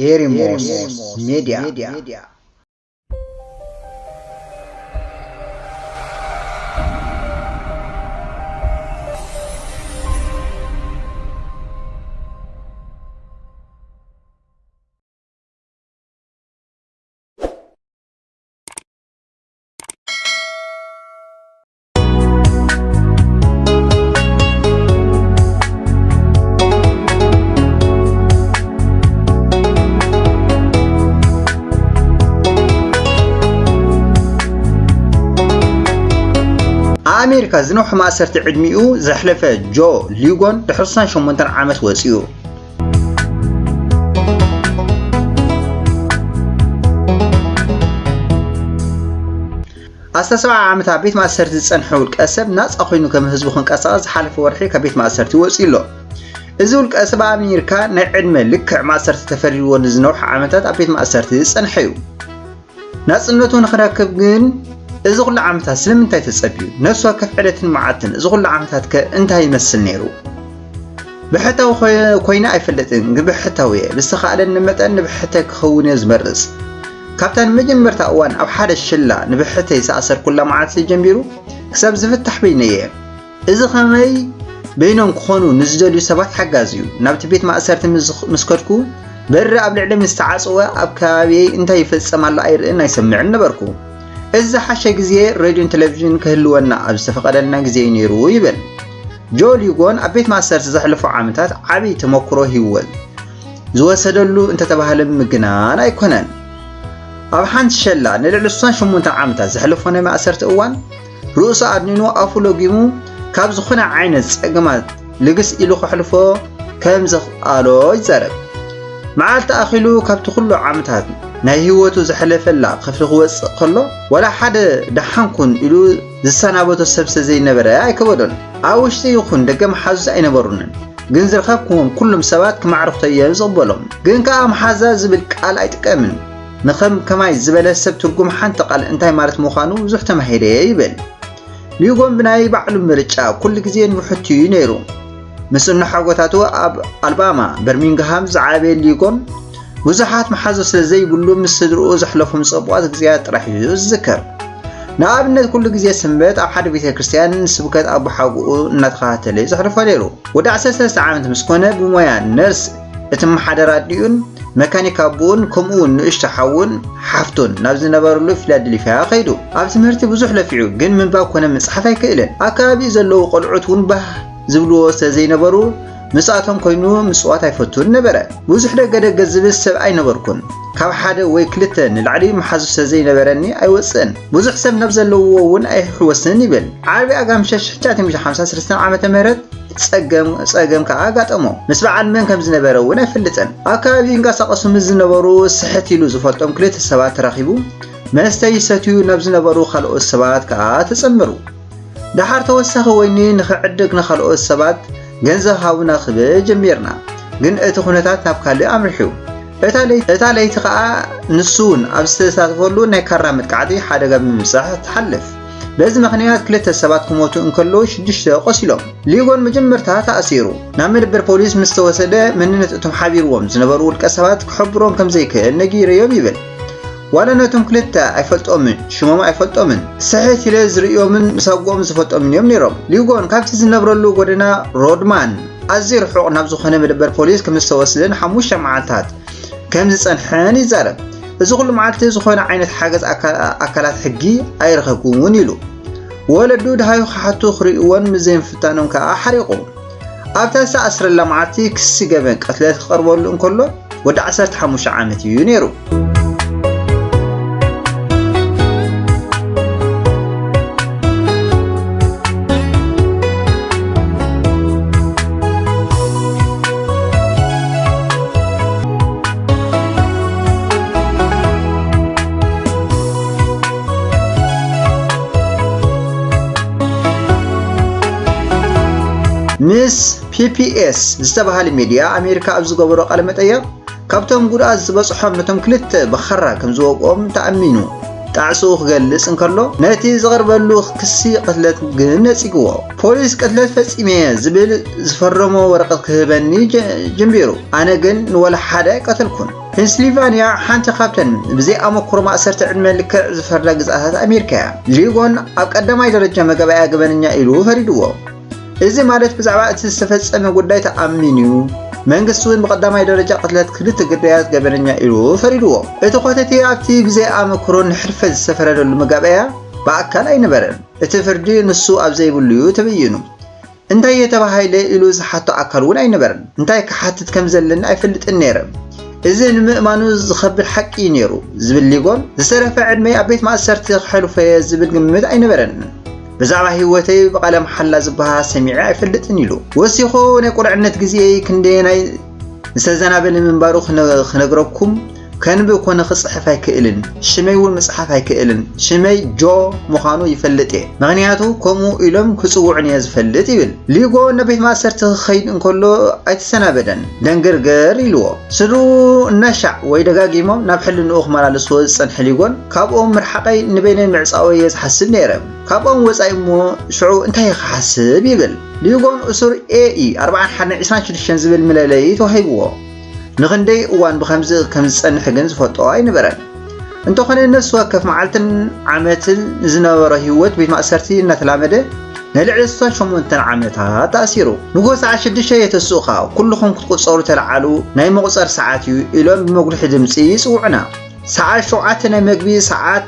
ኤሪሞስ ሚዲያ አሜሪካ ዝነውሕ ማእሰርቲ ዕድሚኡ ዘሕለፈ ጆ ሊጎን ድሕሪ 8 ዓመት ወፂኡ ኣስተሰባ ዓመት ቤት ማእሰርቲ ዝጸንሐ ውልቀ ሰብ ናጻ ኮይኑ ከም ህዝቡ ክንቀሳቐስ ዝሓለፈ ወርሒ ካብ ቤት ማእሰርቲ ወፂኡሎ እዚ ውልቀ ሰብ ኣሜሪካ ናይ ዕድመ ልክዕ ማእሰርቲ ተፈሪድዎ ንዝነውሕ ዓመታት ኣብ ቤት ማእሰርቲ ዝጸንሐ እዩ ናጽነቱ ንኽረክብ ግን እዚ ኩሉ ዓመታት ስለምንታይ ተጸቢዩ ነፍሱ ከፍ ዕለትን መዓልትን እዚ ኩሉ ዓመታት እንታይ ይመስል ነይሩ ብሕታው ኮይና ኣይፈለጥን ግብሕታው ብዝተኻእለኒ መጠን ንብሕተይ ክኸውን ዝመርጽ ካብተን መጀመርታ እዋን ኣብ ሓደ ሽላ ንብሕተይ ዝኣሰር ኩላ መዓልቲ ጀሚሩ ክሳብ ዝፍታሕ በይነየ እዚ ኸመይ በይኖም ክኾኑ ንዝደልዩ ሰባት ሓጋዝ እዩ ናብቲ ቤት ማእሰርቲ ምስከድኩ በሪ ኣብ ልዕሊ ምስተዓጽወ ኣብ ከባቢይ እንታይ ይፈጸም ኣሎ ኣይርእን ኣይሰምዕን ነበርኩ እዚ ሓሸ ግዜ ሬድዮን ቴሌቪዥን ክህልወና ኣብ ዝተፈቀደልና ግዜ ነይሩ ይብል ጆ ሊጎን ኣብ ቤት ማእሰርቲ ዘሕለፉ ዓመታት ዓብይ ተመክሮ ሂወት ዝወሰደሉ እንተተባሃለ ምግናን ኣይኮነን ኣብ ሓንቲ ሸላ ንልዕሊ 68 ዓመታት ዘሕለፉ ናይ ማእሰርቲ እዋን ርእሱ ኣድኒኑ ኣፉ ለጊሙ ካብ ዝኾነ ዓይነት ፀገማት ልግስ ኢሉ ክሕልፎ ከም ዝኽኣሎ ይዛረብ መዓልቲ ኣኺሉ ካብቲ ኩሉ ዓመታት ናይ ህይወቱ ዘሕለፈላ ከፍሊ ክወፅእ ከሎ ወላ ሓደ ደሓንኩን ኢሉ ዝሰናበቶ ሰብ ዘይነበረ ኣይከበዶን ኣብ ውሽጢ ይኹን ደገ መሓዙ ኣይነበሩንን ግን ዝረኸብኩም ኩሎም ሰባት ክማዕርኽተዮም ዝቕበሎም ግን ከዓ መሓዛ ዝብል ቃል ኣይጥቀምን ንኸም ከማይ ዝበለ ሰብ ትርጉም ሓንቲ ቃል እንታይ ማለት ምዃኑ ብዙሕ ተማሂረ ይብል ሊጎን ብናይ ባዕሉ ምርጫ ኩሉ ግዜ ንውሕትዩ ነይሩ ምስ ሓጎታቱ ኣብ ኣልባማ በርሚንግሃም ዝዓበየ ሊጎን ብዙሓት መሓዞ ስለዘይብሉ ምስ ስድርኡ ዘሕለፎም ጽቡቓት ግዜያት ጥራሕ እዩ ዝዝከር ንኣብነት ኩሉ ግዜ ሰንበት ኣብ ሓደ ቤተ ክርስቲያን ስብከት ኣብ ሓጉኡ እናተኸታተለ ዘሕልፎ ነይሩ ወዲ 13 ዓመት ምስ ኮነ ብሞያ ነርስ እቲ መሓደር ኣድዩን መካኒክ ኣቦን ከምኡውን ንእሽቶ ሓውን ሓፍቶን ናብ ዝነበረሉ ፊላደልፊያ ኸይዱ ኣብ ትምህርቲ ብዙሕ ለፊዑ ግን ምንባብ ኮነ መጽሓፍ ኣይክእልን ኣካባቢኡ ዘለዉ ቆልዑት እውን ባህ ዝብልዎ ስለዘይነበሩ ምስኣቶም ኮይኑ ምጽዋት ኣይፈቱን ነበረ ብዙሕ ደገ ዝብል ሰብ ኣይነበርኩን ካብ ሓደ ወይ ክልተ ንላዕሊ መሓዙ ስለዘይነበረኒ ኣይወፅን ብዙሕ ሰብ ናብ ዘለዎ እውን ኣይሕወስን ይብል ዓርቢ ኣጋምሸሽ 1953 ዓመተ ምህረት ፀገም ከዓ ኣጋጠሞ ምስ በዓል መን ከም ዝነበረ እውን ኣይፈልጥን ኣካባቢ እንቀሳቐሱ ምስ ዝነበሩ ስሕት ኢሉ ዝፈልጦም ክልተ ሰባት ተራኺቡ መስተይ ሰትዩ ናብ ዝነበሩ ካልኦት ሰባት ከዓ ተጸመሩ ድሓር ተወሳኺ ወይኒ ንኽዕድግ ንኻልኦት ሰባት ገንዘብ ሃቡና ክብል ጀሚርና ግን እቲ ኩነታት ናብ ካልእ ኣምርሒው እታ ለይቲ ከዓ ንሱን ኣብ ዝተሳተፈሉ ናይ ካራ መጥቃዕቲ ሓደጋ ብምብጻሕ ተሓልፍ በዚ ምኽንያት ክልተ ሰባት ክሞቱ እንከለዉ 6 ቆሲሎም ሊጎን መጀመርታ ተኣሲሩ ናብ መደበር ፖሊስ ምስ ተወሰደ መንነት እቶም ሓቢርዎም ዝነበሩ ውልቀ ሰባት ክሕብሮም ከም ዘይክእል ነጊረዮም ይብል ዋላ ነቶም ክልተ ኣይፈልጦምን ሽሞም ኣይፈልጦምን ስሕት ኢለ ዝርዮምን ምሳጎም ዝፈልጦምን እዮም ነይሮም ሊጎን ካብቲ ዝነብረሉ ጎደና ሮድማን ኣዝዩ ርሑቕ ናብ ዝኾነ መደበር ፖሊስ ከም ዝተወሰደን 5 መዓልታት ከም ዝጸንሐን ይዛረብ እዚ ኩሉ መዓልቲ ዝኾነ ዓይነት ሓገዝ ኣካላት ሕጊ ኣይረኸብኩምን ኢሉ ወለዱ ድሃዩ ክሓቱ ክርእይዎን ምዘይምፍታኖም ከዓ ሓሪቑ ኣብታ ዝተኣስረላ መዓልቲ ክሲ ገበን ቀትለት ክቐርበሉ እንከሎ ወዲ 15 ዓመት እዩ ነይሩ ምስ PPS ዝተባሃለ ሚድያ ኣሜሪካ ኣብ ዝገበሮ ቃለ መጠይቕ ካብቶም ጉድኣት ዝበጽሖም ነቶም ክልተ በኸራ ከም ዝወቅኦም ተኣሚኑ ጣዕሱ ክገልጽ እንከሎ ነቲ ዝቐርበሉ ክሲ ቅትለት ግን ነጺግዎ ፖሊስ ቅትለት ፈጺመ ዝብል ዝፈረሞ ወረቐት ክህበኒ ጀምቢሩ ኣነ ግን ንወላ ሓደ ቀተልኩን ፔንስልቫንያ ሓንቲ ካብተን ብዘይ ኣመክሮ ማእሰርቲ ዕድመ ልክዕ ዝፈርዳ ግዛኣታት ኣሜሪካ እያ ሊጎን ኣብ ቀዳማይ ደረጃ መገበያ ገበነኛ ኢሉ ፈሪድዎ እዚ ማለት ብዛዕባ እቲ ዝተፈጸመ ጉዳይ ተኣሚኑ መንግስቲ እውን ብቀዳማይ ደረጃ ቅትለት ክልተ ግዳያት ገበነኛ ኢሉ ፈሪድዎ እቲ ኮተቲ ኣብቲ ብዘይ ኣመክሮ ንሕርፈት ዝተፈረደሉ መጋበያ በኣካል ኣይነበረን እቲ ፍርዲ ንሱ ኣብ ዘይብሉ ተበይኑ እንታይ የተባሃለ ኢሉ ዝሓቶ ኣካል እውን ኣይነበረን እንታይ ክሓትት ከም ዘለና ኣይፈልጥን ነይረ እዚ ንምእማኑ ዝኸብል ሓቂ ነይሩ ዝብል ሊጎን ዝተረፈ ዕድመይ ኣብ ቤት ማእሰርቲ ክሕልፎ ዝብል ግምት ኣይነበረን ብዛዕባ ህይወተይ ብቃለ መሓላ ዝበሃል ሰሚዐ ኣይፈልጥን ኢሉ ወሲኹ ናይ ቁልዕነት ግዜ ክንደይ ናይ ዝተዘናበለ ምንባሩ ክነግረኩም ከንብ ኮነ ክጽሕፍ ኣይክእልን ሽመይ እውን መጽሓፍ ኣይክእልን ሽመይ ጆ ምዃኑ ይፈልጥ ምክንያቱ ከምኡ ኢሎም ክጽውዕን ዝፈልጥ ይብል ሊጎ ነቤት ማእሰርቲ ክኸይድ እንከሎ ኣይተሰናበደን ደንገርገር ኢልዎ ስሩ እናሻዕ ወይ ደጋጊሞም ናብ ሕልንኡ ክመላለስዎ ዝጸንሐ ሊጎን ካብኦም ምርሓቀይ ንበይነን ምዕጻወየ ዝሓስብ ነይረ ካብኦም ወጻኢ እሞ ሽዑ እንታይ ክሓስብ ይብል ሊጎን እሱር ኤኢ 4126 ዝብል መለለይ ተዋሂብዎ ንኽንደይ እዋን ብከምዚ ከም ዝጸንሕ ግን ዝፈልጦ ኣይነበረን እንተኾነ ነፍሲ ወከፍ መዓልትን ዓመትን ዝነበረ ህይወት ቤት ማእሰርቲ እናተላመደ ንልዕሊ 8 ዓመታት ተኣሲሩ ንጎስ 6 የተስኡኻ ኩልኹም ክትቁጸሩ ተለዓሉ ናይ መቁጸር ሰዓት እዩ ኢሎም ብመጉልሒ ድምፂ ይጽውዑና ሰዓት 7 ናይ መግቢ ሰዓት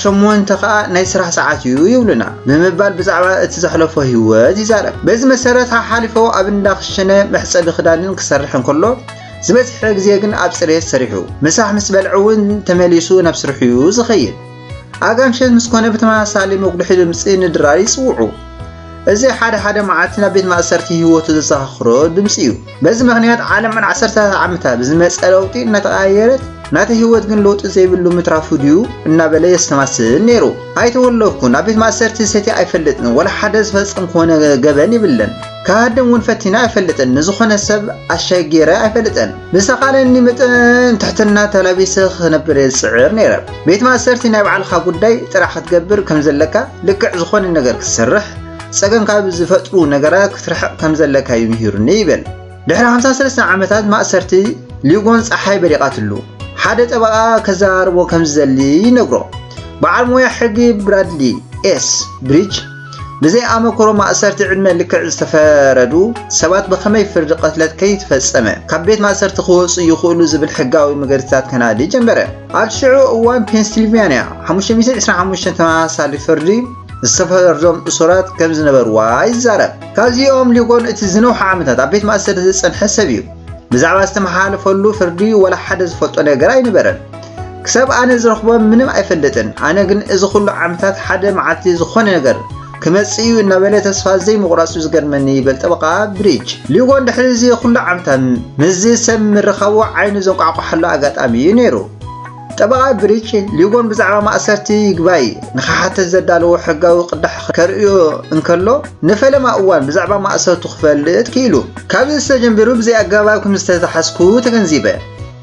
8 ከዓ ናይ ስራሕ ሰዓት እዩ ይብሉና ብምባል ብዛዕባ እቲ ዘሕለፎ ህይወት ይዛረብ በዚ መሰረት ሓሊፎ ኣብ እንዳኽሽነ መሕጸቢ ክዳንን ክሰርሕ እንከሎ ዝበዝሕ ግዜ ግን ኣብ ጽሬት ሰሪሑ ምሳሕ ምስ በልዑ እውን ተመሊሱ ናብ ስርሑ ዝኸይድ ኣጋምሸት ምስ ኮነ ብተመሳሳሊ መጉልሒ ድምፂ ንድራር ይጽውዑ እዚ ሓደ መዓልቲ ናብ ቤት ማእሰርቲ ህይወቱ ዘዘኻኽሮ ድምፂ እዩ በዚ ምክንያት ዓለም 10 ዓመታት ብዝመፀ ለውጢ እናተቀያየረት ናቲ ህይወት ግን ለውጢ ዘይብሉ ምትራፉ ድዩ እናበለ የስተማስል ነይሩ ኣይተወለፍኩን ኣብ ቤት ማእሰርቲ ሰቲ ኣይፈልጥን ወላ ሓደ ዝፈጽም ኮነ ገበን ይብለን ካህድም እውን ፈቲና ኣይፈልጥን ንዝኾነ ሰብ ኣሻይ ገይረ ኣይፈልጥን ብሰኻለኒ መጠን ትሕትና ተላቢሰ ክነብር የፅዕር ነይረ ቤት ማእሰርቲ ናይ ባዕልኻ ጉዳይ ጥራሕ ክትገብር ከም ዘለካ ልክዕ ዝኾነ ነገር ክሰርሕ ፀገም ካብ ዝፈጥሩ ነገራት ክትርሕቕ ከም ዘለካ ይምሂሩኒ ይብል ድሕሪ 53 ዓመታት ማእሰርቲ ሊጎን ፀሓይ በሪቓትሉ ሓደ ጠበቃ ከዛርቦ ከም ዝዘሊ ይነግሮ በዓል ሞያ ሕጊ ብራድሊ ኤስ ብሪጅ ብዘይ ኣመክሮ ማእሰርቲ ዕድመ ልክዕ ዝተፈረዱ ሰባት ብኸመይ ፍርዲ ቅትለት ከይተፈጸመ ካብ ቤት ማእሰርቲ ክወፁ ይኽእሉ ዝብል ሕጋዊ መገድታት ከናዲ ጀመረ ኣብ ሽዑ እዋን ፔንስልቫንያ 525 ተመሳሳሊ ፍርዲ ዝተፈረዶም እሱራት ከም ዝነበርዋ ይዛረብ ካብዚኦም ሊጎን እቲ ዝነውሓ ዓመታት ኣብ ቤት ማእሰርቲ ዝጸንሐ ሰብ እዩ ብዛዕባ ዝተመሓላለፈሉ ፍርዲ ወላ ሓደ ዝፈልጦ ነገር ኣይነበረን ክሳብ ኣነ ዝረኽቦ ምንም ኣይፈልጥን ኣነ ግን እዚ ኩሉ ዓመታት ሓደ መዓልቲ ዝኾነ ነገር ክመጽእ እዩ እናበለ ተስፋ ዘይምቑራጹ ዝገርመኒ ይብል ጠበቃ ብሪጅ ሊጎን ድሕሪ እዚ ኩሉ ዓመታት ምዝ ሰብ ምርኻቡ ዓይኑ ዘንቋዕቋሐሉ ኣጋጣሚ እዩ ነይሩ ጠበቃ ብሪጅ ሊጎን ብዛዕባ ማእሰርቲ ይግባይ ንኻሓተት ዘዳለዎ ሕጋዊ ቅዳሕ ከርእዮ እንከሎ ንፈለማ እዋን ብዛዕባ ማእሰርቱ ክፈልጥ ክኢሉ ካብዚ ዝተጀምሩ ብዘይ ኣገባብ ከም ዝተተሓስኩ ተገንዚበ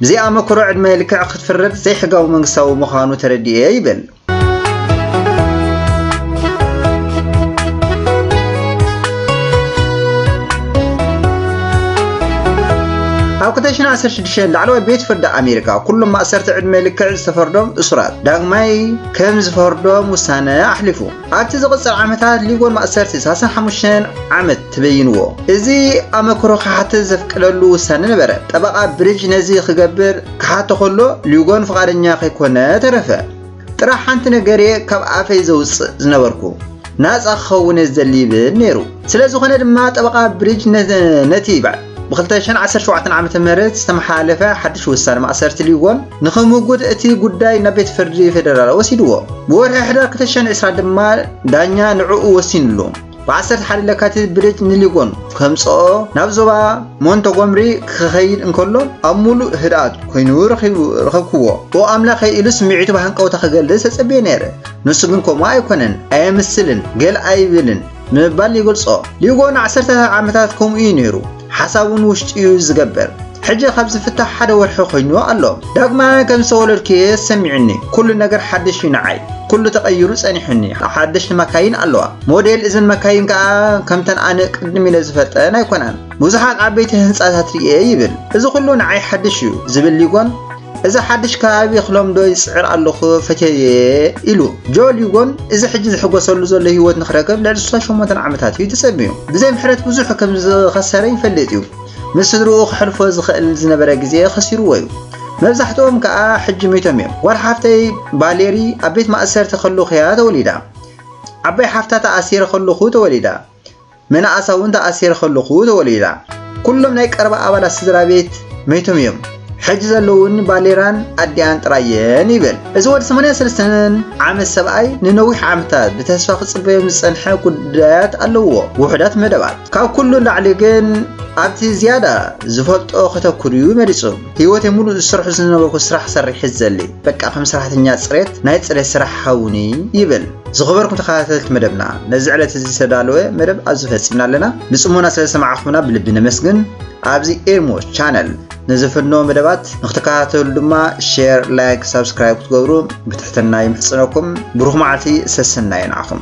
ብዘይ ኣመክሮ ዕድመ ልክዕ ክትፍረድ ዘይሕጋዊ መንግስታዊ ምዃኑ ተረዲየ ይብል ኣብ 2016 ላዕለዋይ ቤት ፍርዲ ኣሜሪካ ኩሎም ማእሰርቲ ዕድመ ልክዕ ዝተፈርዶም እሱራት ዳግማይ ከም ዝፈርዶም ውሳነ ኣሕሊፉ ኣብቲ ዝቕፅል ዓመታት ሊጎን ማእሰርቲ 35 ዓመት ተበይንዎ እዚ ኣመክሮ ክሓትት ዘፍቅለሉ ውሳነ ነበረ ጠበቃ ብሪጅ ነዚ ክገብር ክሓቶ ከሎ ሊጎን ፍቃደኛ ከይኮነ ተረፈ ጥራሕ ሓንቲ ነገር ካብ ኣፈይ ዘውፅእ ዝነበርኩ ናፃ ክኸውን ዝደሊ ይብል ነይሩ ስለዝኾነ ድማ ጠበቃ ብሪጅ ነቲ ብ2017 ዓመተ ምህረት ዝተመሓላለፈ ሓድሽ ውሳነ ማእሰርቲ ሊጎን ንኽምጉድ እቲ ጉዳይ ናብ ቤት ፍርዲ ፌደራል ወሲድዎ ብወርሒ ሕዳር 2020 ድማ ዳኛ ንዕኡ ወሲኑሉ ብ11 ለካቲት ብሪጅ ንሊጎን ከምፅኦ ናብ ዞባ ሞንቶጎምሪ ክኸይድ እንከሎ ኣብ ሙሉእ ህድኣት ኮይኑ ረኸብክዎ ኦ ኣምላኸይ ኢሉ ስምዒቱ ብሃንቀውታ ክገልጽ ተጸብየ ነይረ ንሱ ግን ከምኡ ኣይኮነን ኣየምስልን ገል ኣይብልን ምባል ይገልጾ ሊጎን 10 ዓመታት ከምኡ እዩ ነይሩ ሓሳቡን ውሽጢ እዩ ዝገበር ሕጂ ካብ ዝፍታሕ ሓደ ወርሒ ኮይኑ ኣሎ ዳግማ ከም ዝተወለድክ ሰሚዕኒ ኩሉ ነገር ሓድሽ ይንዓይ ኩሉ ተቀይሩ ጸኒሕኒ ሓድሽ መካይን ኣለዋ ሞዴል እዘን መካይን ከዓ ከምተን ኣነ ቅድም ኢለ ዝፈልጠን ኣይኮናን ብዙሓት ዓበይቲ ህንጻታት ርኤ ይብል እዚ ኩሉ ንዓይ ሓድሽ እዩ ዝብል ሊጎን እዚ ሓድሽ ከባቢ ክለምዶ ይጽዕር ኣለኹ ፈተየ ኢሉ ጆ ሊጎን እዚ ሕጂ ዝሕጎሰሉ ዘሎ ህይወት ንኽረከብ ልዕሊ 68 ዓመታት እዩ ተጸሚዩ ብዘይ ምሕረት ብዙሕ ከም ዝኸሰረ ይፈልጥ እዩ ምስ ስድርኡ ክሕልፎ ዝኽእል ዝነበረ ግዜ ኸሲሩዎ እዩ መብዛሕትኦም ከዓ ሕጂ ሜቶም እዮም ወር ሓፍተይ ባሌሪ ኣብ ቤት ማእሰርቲ ከለኹ እያ ተወሊዳ ዓባይ ሓፍታ ተኣሲረ ከለኹ ተወሊዳ መናእሳ እውን ተኣሲረ ከለኹ ተወሊዳ ኩሎም ናይ ቀረባ ኣባላት ስድራ ቤት ሜቶም እዮም ሕጂ ዘለውን ባሌራን ኣዲያን ጥራየን ይብል እዚ ወዲ 83 ዓመት ሰብኣይ ንነዊሕ ዓመታት ብተስፋ ክጽበዮም ዝጸንሐ ጉዳያት ኣለዎ ውሕዳት መደባት ካብ ኩሉ ላዕሊ ግን ኣብቲ ዝያዳ ዝፈልጦ ከተኩር እዩ መሪጹ ህይወተይ ሙሉእ ዝሰርሑ ዝነበርኩ ስራሕ ሰሪሕ ዘሊ በቃ ከም ሰራሕተኛ ጽሬት ናይ ጽሬት ስራሕ ሓውኒ ይብል ዝኽበርኩም ተኸታተልቲ መደብና ነዚ ዕለት እዚ ዝተዳለወ መደብ ኣብዚ ፈጺምና ኣለና ብጽሞና ስለ ሰማዕኹምና ብልቢ ነመስግን ኣብዚ ኤርሞ ቻነል نزفنو مدبات نختكاتل دما شير لايك سبسكرايب تقبرو بتحتنا يمحصنكم بروح معتي سسنا ينعكم